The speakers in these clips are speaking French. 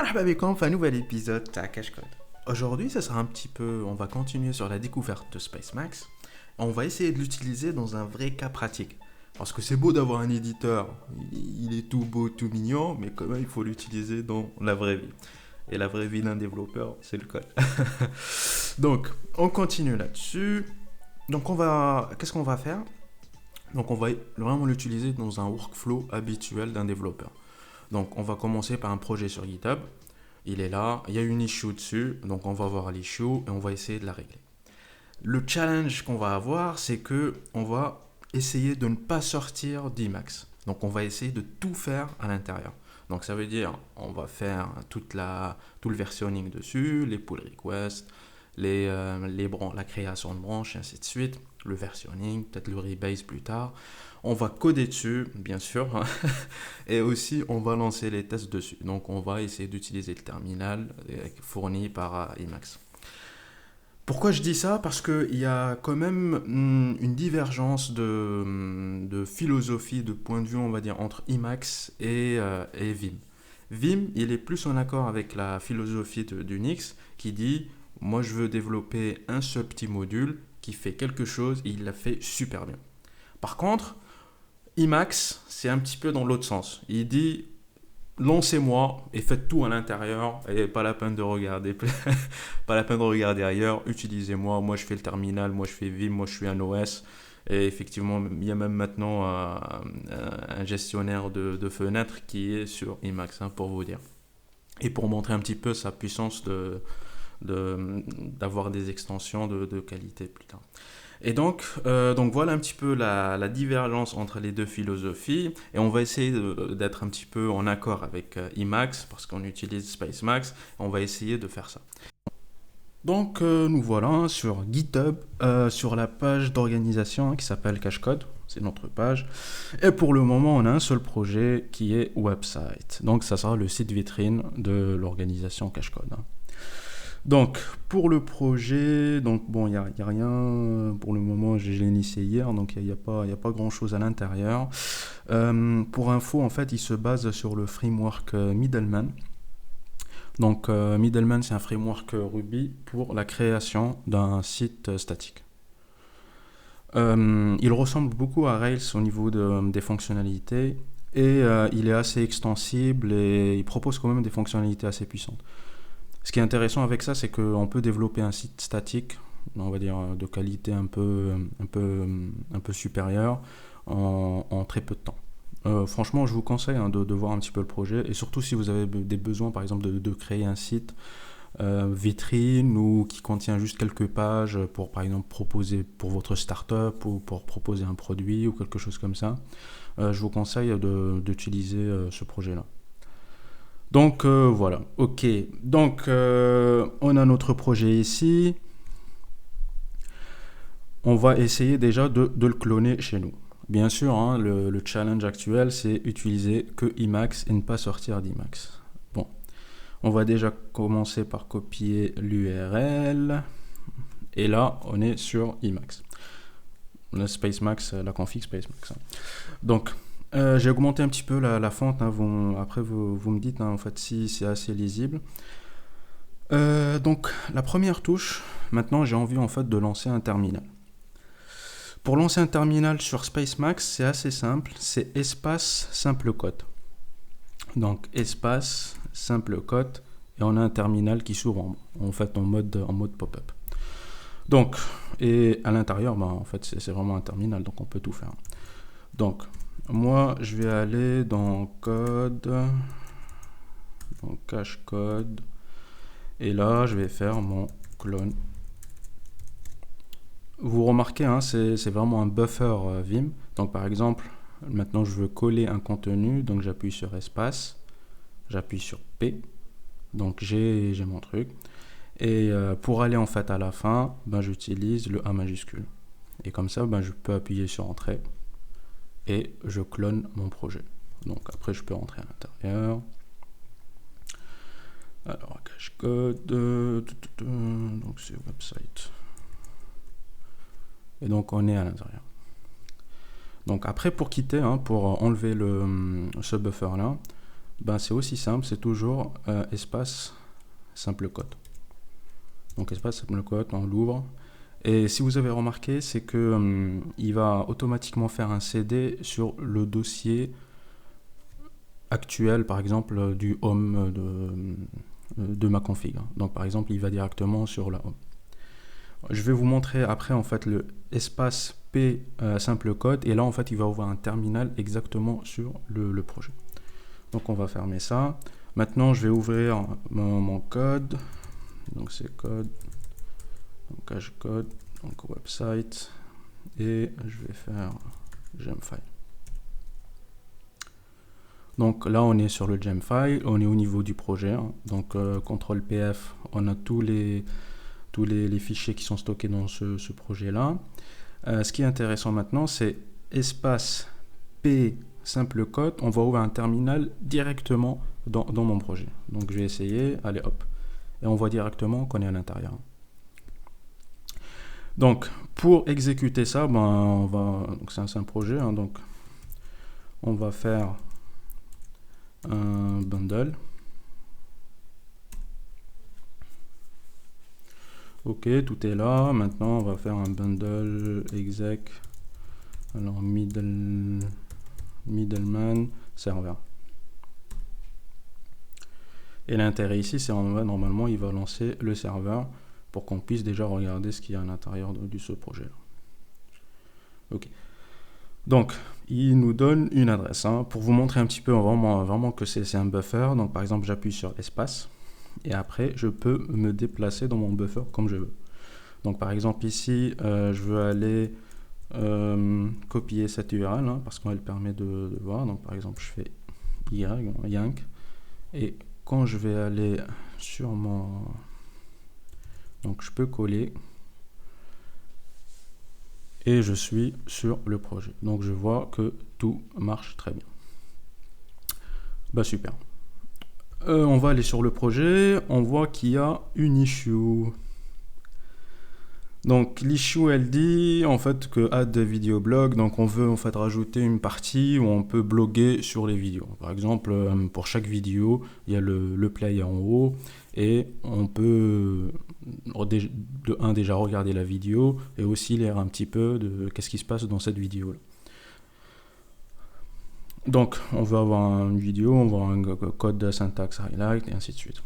Marhaba bikoum في un nouvel épisode تاع Cache Code. Aujourd'hui, ça sera un petit peu, on va continuer sur la découverte de Spacemacs. On va essayer de l'utiliser dans un vrai cas pratique. Parce que c'est beau d'avoir un éditeur, il est tout beau, tout mignon, mais quand même il faut l'utiliser dans la vraie vie. Et la vraie vie d'un développeur, c'est le code. Donc, on continue là-dessus. Donc, qu'est-ce qu'on va faire? Donc, on va vraiment l'utiliser dans un workflow habituel d'un développeur. Donc, on va commencer par un projet sur GitHub. Il est là, il y a une issue dessus, donc on va voir l'issue et on va essayer de la régler. Le challenge qu'on va avoir, c'est que on va essayer de ne pas sortir d'Emacs. Donc, on va essayer de tout faire à l'intérieur. Donc, ça veut dire, on va faire tout le versionning dessus, les pull requests, la création de branches, et ainsi de suite, le versionning, peut-être le rebase plus tard. On va coder dessus, bien sûr, et aussi on va lancer les tests dessus. Donc on va essayer d'utiliser le terminal fourni par Emacs. Pourquoi je dis ça? Parce qu'il y a quand même une divergence de philosophie, de point de vue, on va dire, entre Emacs et Vim. Vim, il est plus en accord avec la philosophie d'Unix qui dit « Moi, je veux développer un seul petit module qui fait quelque chose et il l'a fait super bien. » Par contre, Emacs, c'est un petit peu dans l'autre sens. Il dit lancez-moi et faites tout à l'intérieur et pas la peine de regarder, pas la peine de regarder ailleurs. Utilisez-moi. Moi, je fais le terminal. Moi, je fais Vim. Moi, je suis un OS. Et effectivement, il y a même maintenant un gestionnaire de fenêtres qui est sur Emacs, pour vous dire. Et pour montrer un petit peu sa puissance d'avoir des extensions de qualité plus tard. Et donc voilà un petit peu la divergence entre les deux philosophies et on va essayer d'être un petit peu en accord avec Emacs parce qu'on utilise Spacemacs et on va essayer de faire ça. Donc nous voilà sur GitHub, sur la page d'organisation qui s'appelle Cache Code, c'est notre page. Et pour le moment, on a un seul projet qui est website. Donc ça sera le site vitrine de l'organisation Cache Code. Donc, pour le projet, donc bon, il n'y a rien pour le moment, je l'ai initié hier, donc il n'y a pas grand-chose à l'intérieur. Pour info, en fait, il se base sur le framework Middleman. Donc, Middleman, c'est un framework Ruby pour la création d'un site statique. Il ressemble beaucoup à Rails au niveau des fonctionnalités et il est assez extensible et il propose quand même des fonctionnalités assez puissantes. Ce qui est intéressant avec ça, c'est qu'on peut développer un site statique, on va dire de qualité un peu supérieure, en très peu de temps. Franchement, je vous conseille de voir un petit peu le projet, et surtout si vous avez des besoins, par exemple, de créer un site vitrine ou qui contient juste quelques pages pour, par exemple, proposer pour votre startup ou pour proposer un produit ou quelque chose comme ça, je vous conseille d'utiliser ce projet-là. Donc voilà, ok. Donc on a notre projet ici. On va essayer déjà de le cloner chez nous. Bien sûr, le challenge actuel, c'est utiliser que Emacs et ne pas sortir d'Emacs. Bon, on va déjà commencer par copier l'URL. Et là, on est sur Emacs. Le Spacemacs, la config Spacemacs. Donc, j'ai augmenté un petit peu la fonte, après vous me dites en fait si c'est assez lisible. Donc la première touche, maintenant j'ai envie en fait de lancer un terminal. Pour lancer un terminal sur Spacemacs, c'est assez simple, c'est espace simple quote. Donc espace simple quote et on a un terminal qui s'ouvre en mode pop-up. Donc et à l'intérieur, en fait c'est vraiment un terminal, donc on peut tout faire. Donc moi, je vais aller dans code, dans cache code, et là, je vais faire mon clone. Vous remarquez, c'est vraiment un buffer Vim. Donc, par exemple, maintenant, je veux coller un contenu, donc j'appuie sur espace, j'appuie sur P, donc j'ai mon truc. Et pour aller en fait à la fin, j'utilise le A majuscule. Et comme ça, je peux appuyer sur Entrée. Et je clone mon projet. Donc après, je peux rentrer à l'intérieur. Alors, cache code. Donc c'est website. Et donc on est à l'intérieur. Donc après, pour quitter, pour enlever ce buffer là, ben, c'est aussi simple, c'est toujours espace simple code. Donc espace simple code, on l'ouvre. Et si vous avez remarqué, c'est que il va automatiquement faire un CD sur le dossier actuel, par exemple, du home de ma config. Donc par exemple, il va directement sur la home. Je vais vous montrer après en fait le espace P simple code, et là en fait il va ouvrir un terminal exactement sur le projet. Donc on va fermer ça. Maintenant je vais ouvrir mon code. Donc c'est code, donc cache code, donc website, et je vais faire Gemfile. Donc là on est sur le Gemfile, on est au niveau du projet. Donc CTRL PF, on a tous les fichiers qui sont stockés dans ce projet-là. Ce qui est intéressant maintenant, c'est espace P simple code, on va ouvrir un terminal directement dans mon projet. Donc je vais essayer, allez hop, et on voit directement qu'on est à l'intérieur. Donc pour exécuter ça, ben, on va, donc c'est un projet, donc on va faire un bundle. Ok, tout est là. Maintenant, on va faire un bundle exec. Alors, middleman server. Et l'intérêt ici, c'est normalement, il va lancer le serveur pour qu'on puisse déjà regarder ce qu'il y a à l'intérieur de ce projet. Ok. Donc, il nous donne une adresse. Pour vous montrer un petit peu vraiment que c'est un buffer. Donc, par exemple, j'appuie sur espace. Et après, je peux me déplacer dans mon buffer comme je veux. Donc, par exemple, ici, je veux aller copier cette URL parce qu'elle permet de voir. Donc, par exemple, je fais yank. Et quand je vais aller sur mon... Donc, je peux coller. Et je suis sur le projet. Donc, je vois que tout marche très bien. Bah, super. On va aller sur le projet. On voit qu'il y a une issue. Donc l'issue elle dit en fait que add video blog, donc on veut en fait rajouter une partie où on peut bloguer sur les vidéos. Par exemple pour chaque vidéo il y a le play en haut et on peut déjà regarder la vidéo et aussi lire un petit peu de qu'est-ce qui se passe dans cette vidéo là. Donc on veut avoir une vidéo, on va avoir un code de syntaxe highlight et ainsi de suite.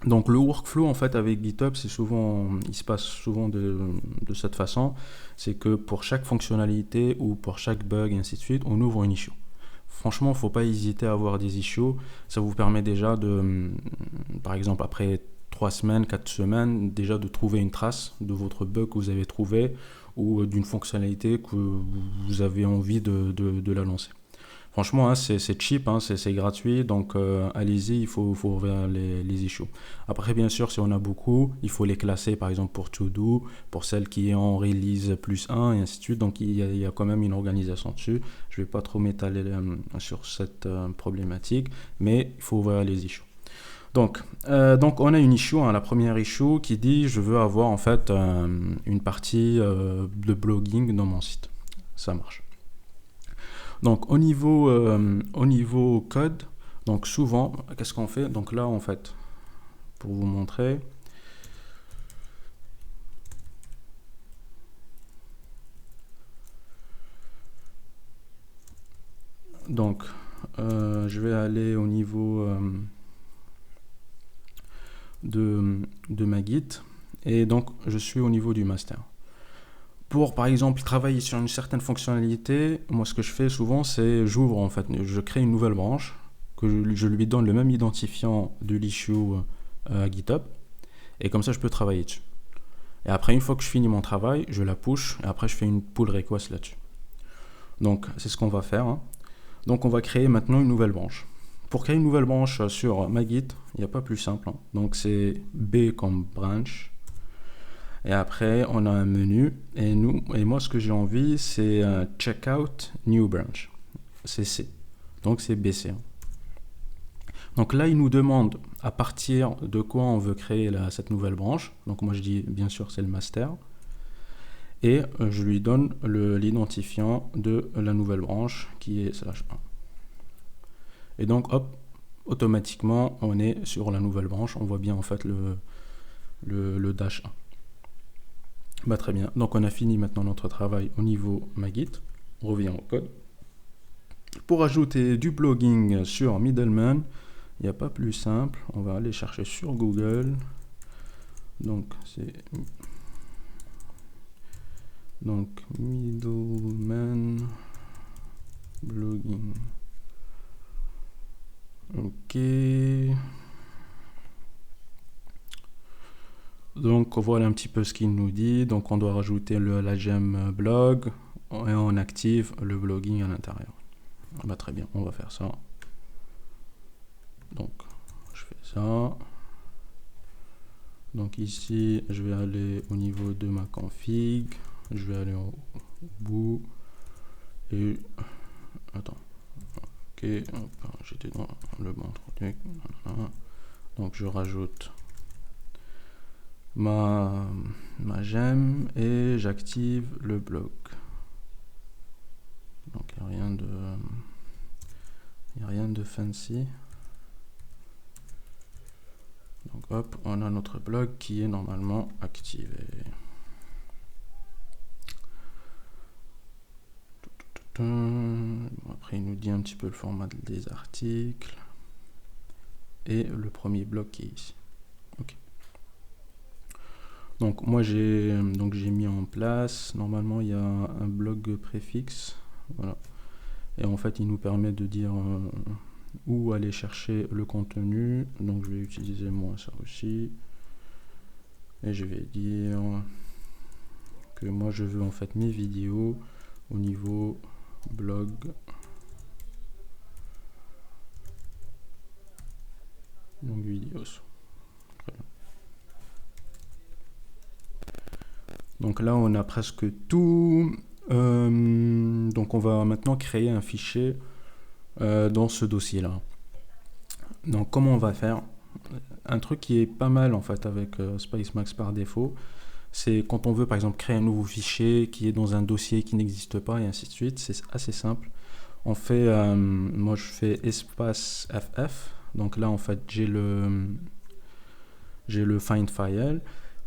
Donc le workflow en fait avec GitHub, il se passe souvent de cette façon, c'est que pour chaque fonctionnalité ou pour chaque bug et ainsi de suite, on ouvre une issue. Franchement, il ne faut pas hésiter à avoir des issues, ça vous permet déjà de, par exemple après 3 semaines, 4 semaines, déjà de trouver une trace de votre bug que vous avez trouvé ou d'une fonctionnalité que vous avez envie de la lancer. Franchement, c'est cheap, c'est gratuit, donc allez-y, il faut ouvrir les issues. Après, bien sûr, si on a beaucoup, il faut les classer, par exemple pour to do, pour celles qui est en release +1, et ainsi de suite. Donc, il y a quand même une organisation dessus. Je ne vais pas trop m'étaler sur cette problématique, mais il faut ouvrir les issues. Donc on a une issue, la première issue qui dit je veux avoir en fait une partie de blogging dans mon site. Ça marche. Donc au niveau code, donc souvent, qu'est-ce qu'on fait? Donc là en fait, pour vous montrer, donc je vais aller au niveau de ma Git et donc je suis au niveau du master. Pour, par exemple, travailler sur une certaine fonctionnalité, moi, ce que je fais souvent, c'est j'ouvre, en fait, je crée une nouvelle branche, que je lui donne le même identifiant de l'issue à GitHub, et comme ça, je peux travailler dessus. Et après, une fois que je finis mon travail, je la push, et après, je fais une pull request là-dessus. Donc, c'est ce qu'on va faire. Donc, on va créer maintenant une nouvelle branche. Pour créer une nouvelle branche sur ma Git, il n'y a pas plus simple. Donc, c'est B comme branch. Et après, on a un menu. Et moi, ce que j'ai envie, c'est Checkout New Branch. C'est C. Donc, c'est BC. Donc là, il nous demande à partir de quoi on veut créer cette nouvelle branche. Donc, moi, je dis, bien sûr, c'est le master. Et je lui donne l'identifiant de la nouvelle branche qui est /1. Et donc, hop, automatiquement, on est sur la nouvelle branche. On voit bien en fait le dash 1. Bah, très bien. Donc, on a fini maintenant notre travail au niveau Magit. On revient au code. Pour ajouter du blogging sur Middleman, il n'y a pas plus simple. On va aller chercher sur Google. Donc, c'est Middleman blogging. Ok. Donc voilà un petit peu ce qu'il nous dit. Donc on doit rajouter la gemme blog et on active le blogging à l'intérieur. Bah, très bien, on va faire ça. Donc je fais ça. Donc ici je vais aller au niveau de ma config. Je vais aller au bout. Et attends. Ok, j'étais dans le bon truc. Donc je rajoute ma gemme et j'active le blog. Donc il n'y a rien de fancy. Donc hop, on a notre blog qui est normalement activé. Après il nous dit un petit peu le format des articles et le premier blog qui est ici. Ok. Donc moi j'ai mis en place, normalement il y a un blog préfixe, voilà. Et en fait il nous permet de dire où aller chercher le contenu. Donc je vais utiliser moi ça aussi. Et je vais dire que moi je veux en fait mes vidéos au niveau blog. Donc vidéos. Donc là on a presque tout. Donc on va maintenant créer un fichier dans ce dossier là. Donc comment on va faire? Un truc qui est pas mal en fait avec Spacemacs par défaut, c'est quand on veut par exemple créer un nouveau fichier qui est dans un dossier qui n'existe pas et ainsi de suite. C'est assez simple. On fait, moi je fais espace ff. Donc là en fait j'ai le find file.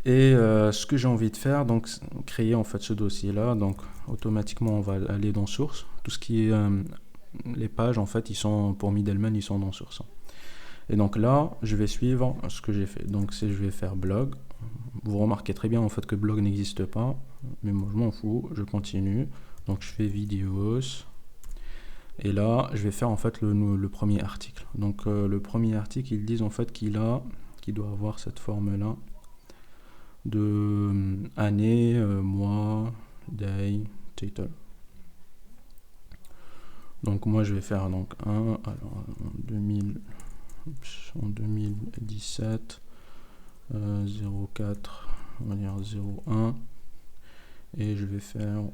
Et ce que j'ai envie de faire, donc créer en fait ce dossier là, donc automatiquement on va aller dans source. Tout ce qui est les pages en fait, ils sont pour Middleman, ils sont dans source. Et donc là, je vais suivre ce que j'ai fait. Donc je vais faire blog. Vous remarquez très bien en fait que blog n'existe pas, mais moi je m'en fous, je continue. Donc je fais vidéos. Et là, je vais faire en fait le premier article. Donc le premier article, ils disent en fait qu'il doit avoir cette forme là de année, mois, day, title. Donc moi je vais faire donc alors en 2017 04, on va dire 01, et je vais faire donc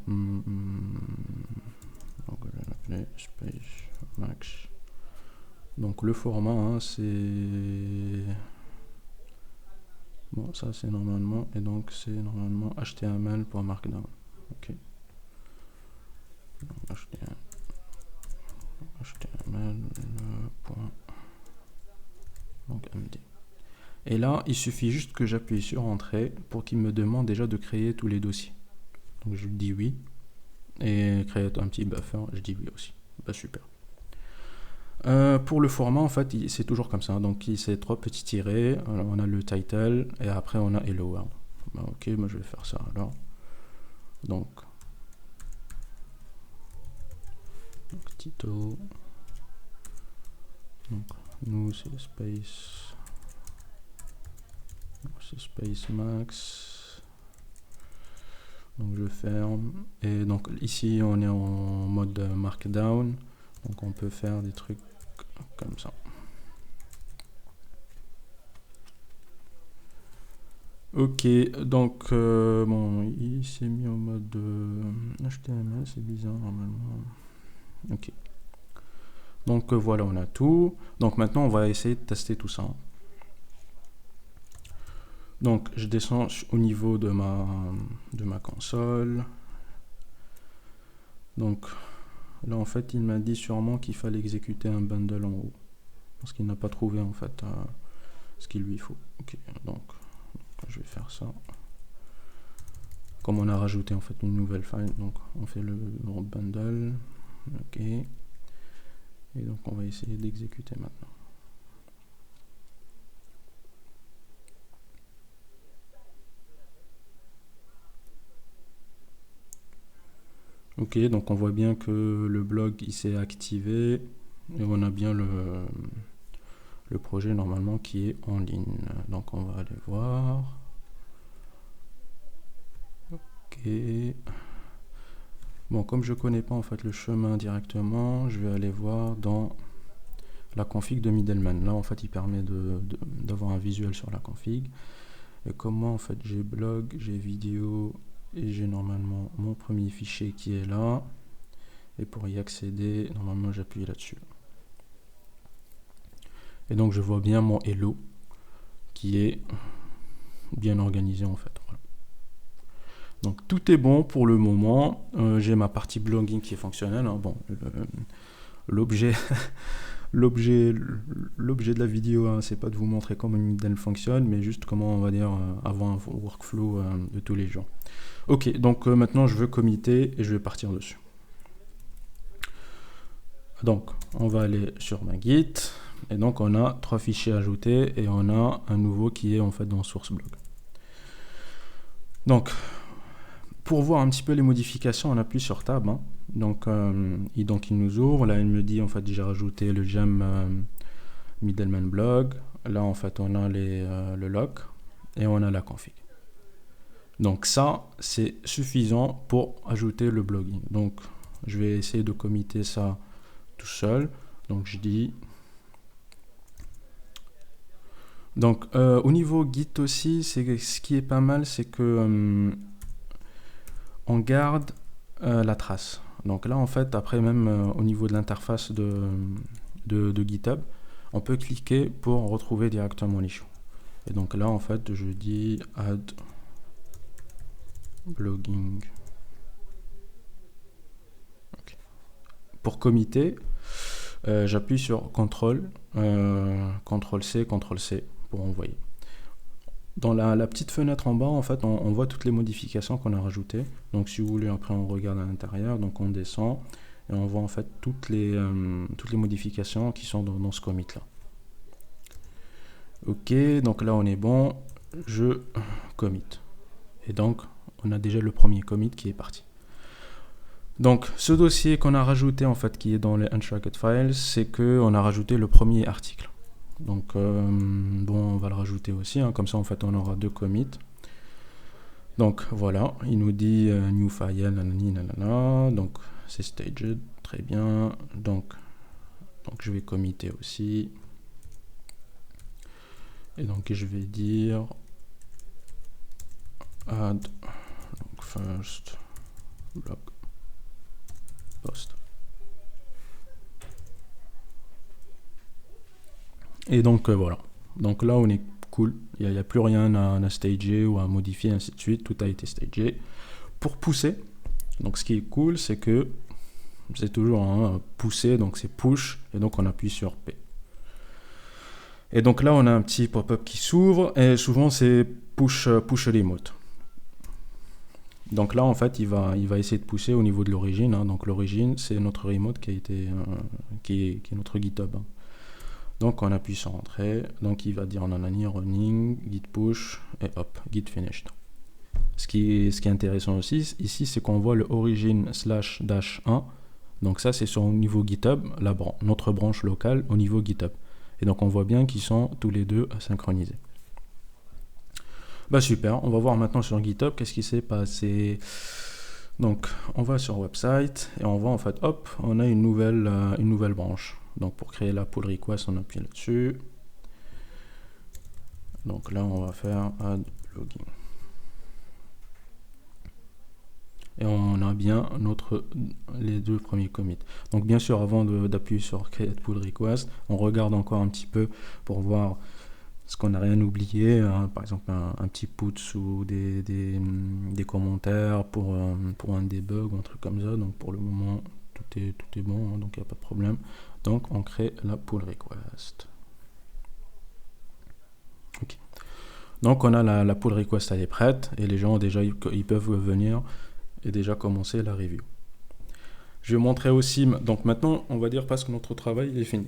je vais l'appeler Spacemacs. Donc le format hein, c'est bon, ça c'est normalement, et donc c'est normalement HTML.markdown. Ok. HTML.md. Et là, il suffit juste que j'appuie sur Entrée pour qu'il me demande déjà de créer tous les dossiers. Donc je dis oui. Et créer un petit buffer, je dis oui aussi. Bah super. Pour le format, en fait, c'est toujours comme ça. Donc c'est 3 petits tirets. Alors, on a le title et après on a Hello World. Bah, ok, moi je vais faire ça alors. Donc title. Donc nous c'est Spacemacs. Donc je ferme. Et donc ici on est en mode markdown. Donc on peut faire des trucs comme ça. Ok, donc bon, il s'est mis en mode HTML, c'est bizarre normalement. Ok. Donc voilà, on a tout. Donc maintenant on va essayer de tester tout ça. Donc je descends au niveau de ma console. Donc Là, en fait, il m'a dit sûrement qu'il fallait exécuter un bundle en haut. Parce qu'il n'a pas trouvé, en fait, ce qu'il lui faut. Ok, donc, je vais faire ça. Comme on a rajouté, en fait, une nouvelle file, donc, on fait le bundle. Ok. Et donc, on va essayer d'exécuter maintenant. Ok, donc on voit bien que le blog il s'est activé et on a bien le projet normalement qui est en ligne. Donc on va aller voir. Ok. Bon, comme je connais pas en fait le chemin directement, je vais aller voir dans la config de Middleman. Là en fait il permet d'avoir un visuel sur la config. Et comment en fait j'ai blog, j'ai vidéo et j'ai normalement mon premier fichier qui est là. Et pour y accéder, normalement j'appuie là-dessus. Et donc je vois bien mon hello qui est bien organisé en fait. Voilà. Donc tout est bon pour le moment. J'ai ma partie blogging qui est fonctionnelle. Hein. Bon, l'objet l'objet de la vidéo, hein, c'est pas de vous montrer comment une Middle fonctionne, mais juste comment on va dire avoir un workflow de tous les jours. Ok, donc maintenant je veux committer et je vais partir dessus. Donc on va aller sur ma Git et donc on a 3 fichiers ajoutés et on a un nouveau qui est en fait dans source blog. Donc pour voir un petit peu les modifications, on appuie sur Tab. Hein. Donc il nous ouvre. Là, il me dit en fait j'ai rajouté le gem Middleman blog. Là, en fait, on a le lock et on a la config. Donc ça, c'est suffisant pour ajouter le blogging. Donc je vais essayer de committer ça tout seul. Donc je dis. Donc au niveau Git aussi, ce qui est pas mal, c'est que on garde la trace. Donc là, en fait, après même au niveau de l'interface de GitHub, on peut cliquer pour retrouver directement l'issue. Et donc là, en fait, je dis add blogging. Okay. Pour committer, j'appuie sur CTRL, CTRL-C, CTRL-C pour envoyer. Dans la petite fenêtre en bas, en fait, on voit toutes les modifications qu'on a rajoutées. Donc, si vous voulez, après, on regarde à l'intérieur. Donc, on descend et on voit en fait toutes les modifications qui sont dans ce commit-là. Ok, donc là, on est bon. Je commit. Et donc, on a déjà le premier commit qui est parti. Donc, ce dossier qu'on a rajouté, en fait, qui est dans les untracked files, c'est qu'on a rajouté le premier article. Donc, bon, on va le rajouter aussi, hein, comme ça, en fait, on aura 2 commits. Donc, voilà, il nous dit new file, nanana, donc c'est staged, très bien. Donc, je vais committer aussi. Et donc, je vais dire add donc first blog post. Et donc voilà. Donc là on est cool. Il n'y a plus rien à stager ou à modifier, ainsi de suite. Tout a été stagé. Pour pousser, donc ce qui est cool, c'est que c'est toujours pousser, donc c'est push, et donc on appuie sur P. Et donc là on a un petit pop-up qui s'ouvre, et souvent c'est push remote. Donc là en fait il va essayer de pousser au niveau de l'origine. Hein. Donc l'origine c'est notre remote qui a été qui est notre GitHub. Hein. Donc on appuie sur entrée, donc il va dire nanani running, git push et hop, git finished. Ce qui est intéressant aussi ici, c'est qu'on voit le origin /-1. Donc ça c'est sur au niveau GitHub, notre branche locale au niveau GitHub. Et donc on voit bien qu'ils sont tous les deux synchronisés. Bah super, on va voir maintenant sur GitHub qu'est-ce qui s'est passé. Donc on va sur website et on voit en fait, hop, on a une nouvelle branche. Donc pour créer la pull request, on appuie là-dessus. Donc là, on va faire add login. Et on a bien les 2 premiers commits. Donc bien sûr, avant d'appuyer sur create pull request, on regarde encore un petit peu pour voir ce qu'on n'a rien oublié. Hein. Par exemple, un petit put ou des commentaires pour un debug ou un truc comme ça. Donc pour le moment, tout est bon, hein, donc il n'y a pas de problème. Donc on crée la pull request. Ok. Donc on a la pull request, elle est prête et les gens déjà ils peuvent venir et déjà commencer la review. Je vais montrer aussi, donc maintenant on va dire parce que notre travail il est fini.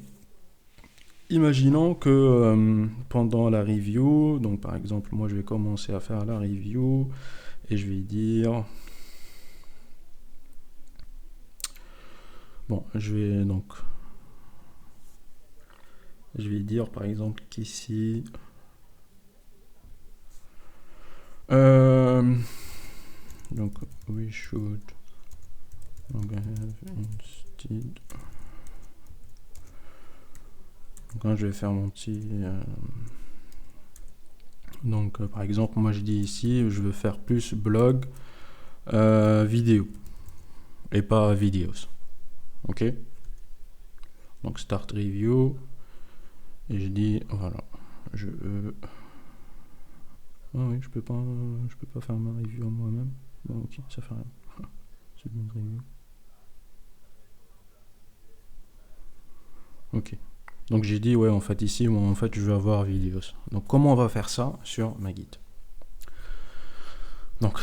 Imaginons que pendant la review, donc par exemple moi je vais commencer à faire la review et je vais dire, bon je vais dire par exemple qu'ici donc we should have instead. Quand je vais faire mon petit donc par exemple moi je dis ici je veux faire plus blog vidéo et pas videos, ok, donc start review et je dis voilà je oui je peux pas faire ma review moi-même, bon ok ça fait rien, c'est une review, ok. Donc j'ai dit ouais en fait ici moi en fait je veux avoir vidéos. Donc comment on va faire ça sur ma guide? Donc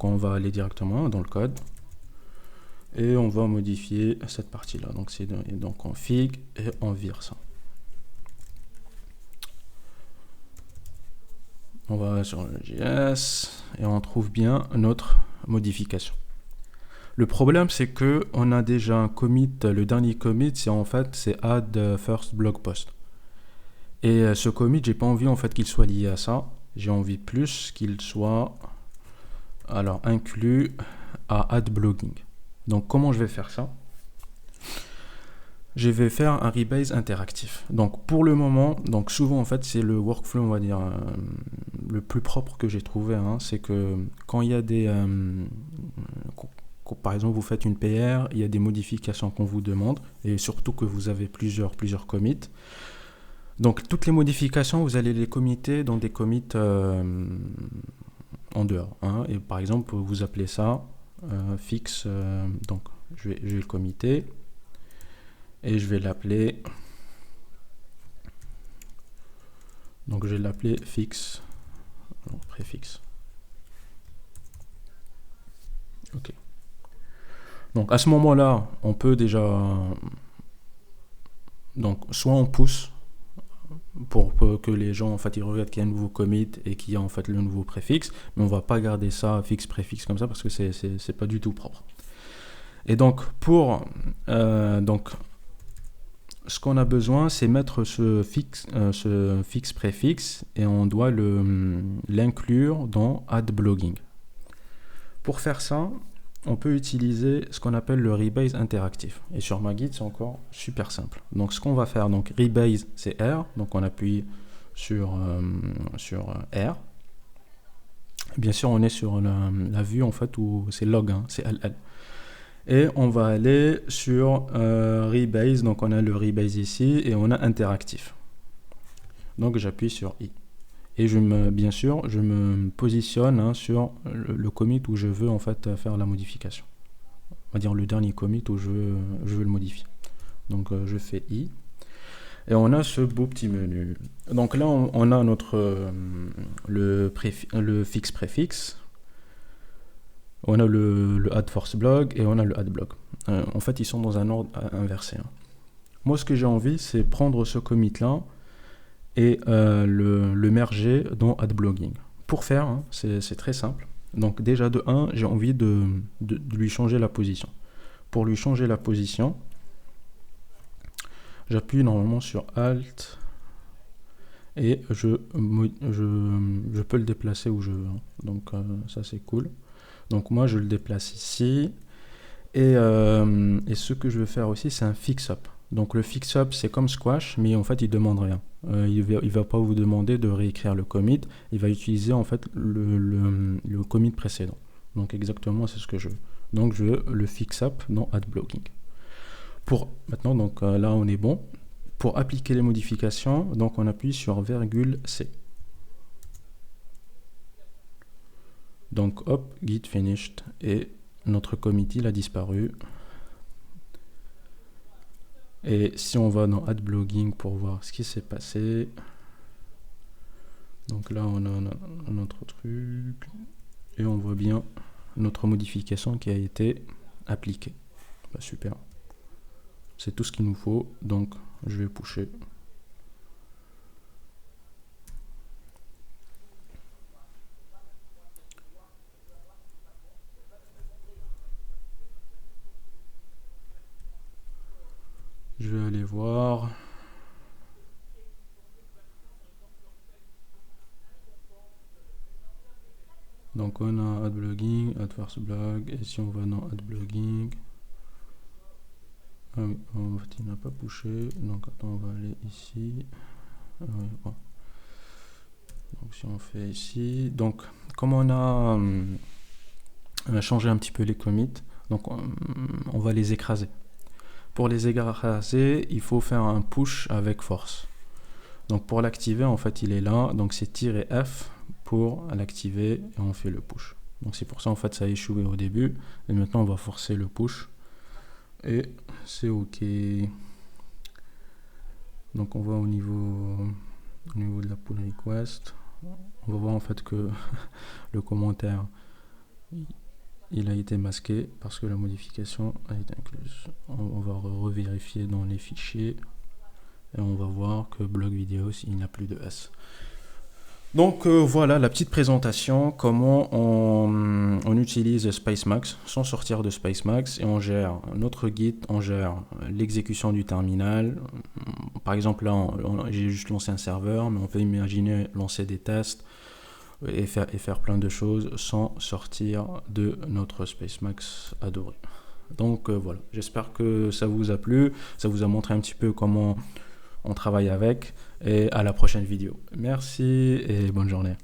on va aller directement dans le code et on va modifier cette partie là. Donc c'est donc config et on vire ça. On va sur le JS et on trouve bien notre modification. Le problème, c'est que on a déjà un commit. Le dernier commit, c'est add first blog post. Et ce commit, j'ai pas envie en fait qu'il soit lié à ça. J'ai envie plus qu'il soit inclus à add blogging. Donc comment je vais faire ça? Je vais faire un rebase interactif. Donc pour le moment, donc souvent en fait c'est le workflow on va dire le plus propre que j'ai trouvé. Hein, c'est que quand il y a des par exemple vous faites une PR, il y a des modifications qu'on vous demande et surtout que vous avez plusieurs commits. Donc toutes les modifications vous allez les committer dans des commits en dehors. Hein, et par exemple vous appelez ça fix. Donc je vais le committer. Et je vais l'appeler, donc je vais l'appeler fix, préfixe. Ok. Donc à ce moment-là, on peut déjà, donc soit on pousse pour que les gens en fait ils regardent qu'il y a un nouveau commit et qu'il y a en fait le nouveau préfixe, mais on va pas garder ça fixe préfixe comme ça parce que c'est pas du tout propre. Et donc pour ce qu'on a besoin, c'est mettre ce fixe préfixe et on doit l'inclure dans add blogging. Pour faire ça, on peut utiliser ce qu'on appelle le rebase interactif. Et sur ma guide, c'est encore super simple. Donc ce qu'on va faire, donc rebase, c'est R. Donc on appuie sur R. Bien sûr, on est sur la vue en fait où c'est log, hein, c'est LL. Et on va aller sur rebase, donc on a le rebase ici et on a interactif. Donc j'appuie sur I. Et bien sûr, je me positionne sur le commit où je veux en fait faire la modification. On va dire le dernier commit où je veux le modifier. Donc je fais I. Et on a ce beau petit menu. Donc là, on a le fixe préfixe. On a le add force blog et on a le add blog. En fait, ils sont dans un ordre inversé. Hein. Moi, ce que j'ai envie, c'est prendre ce commit-là et le merger dans add blogging. Pour faire, hein, c'est très simple. Donc déjà de 1, j'ai envie de lui changer la position. Pour lui changer la position, j'appuie normalement sur Alt et je peux le déplacer où je veux. Donc ça, c'est cool. Donc moi je le déplace ici et ce que je veux faire aussi c'est un fix-up. Donc le fix-up c'est comme Squash mais en fait il ne demande rien. Il va pas vous demander de réécrire le commit, il va utiliser en fait le commit précédent. Donc exactement c'est ce que je veux. Donc je veux le fix-up dans AddBlocking. Maintenant donc là on est bon. Pour appliquer les modifications, donc on appuie sur $C. Donc hop, git finished et notre commit il a disparu. Et si on va dans Adblogging pour voir ce qui s'est passé, donc là on a notre truc et on voit bien notre modification qui a été appliquée. Bah, super, c'est tout ce qu'il nous faut, donc je vais pusher. Je vais aller voir. Donc on a Adblogging, AdFirstBlog, et si on va dans Adblogging, ah oui, en fait il n'a pas pushé, donc attends, on va aller ici. Ah oui, bon. Donc si on fait ici, donc comme on a changé un petit peu les commits, donc on va les écraser. Pour les écraser, il faut faire un push avec force. Donc pour l'activer, en fait, il est là. Donc c'est -F pour l'activer et on fait le push. Donc c'est pour ça, en fait, ça a échoué au début. Et maintenant, on va forcer le push. Et c'est OK. Donc on va au niveau de la pull request. On va voir en fait que le commentaire il a été masqué parce que la modification a été incluse. On va revérifier dans les fichiers et on va voir que blog vidéo, il n'y a plus de S. Donc voilà la petite présentation, comment on utilise Spacemacs sans sortir de Spacemacs et on gère notre Git, on gère l'exécution du terminal. Par exemple là, j'ai juste lancé un serveur, mais on peut imaginer lancer des tests et faire plein de choses sans sortir de notre Spacemacs adoré. Donc voilà, j'espère que ça vous a plu, ça vous a montré un petit peu comment on travaille avec, et à la prochaine vidéo. Merci et bonne journée.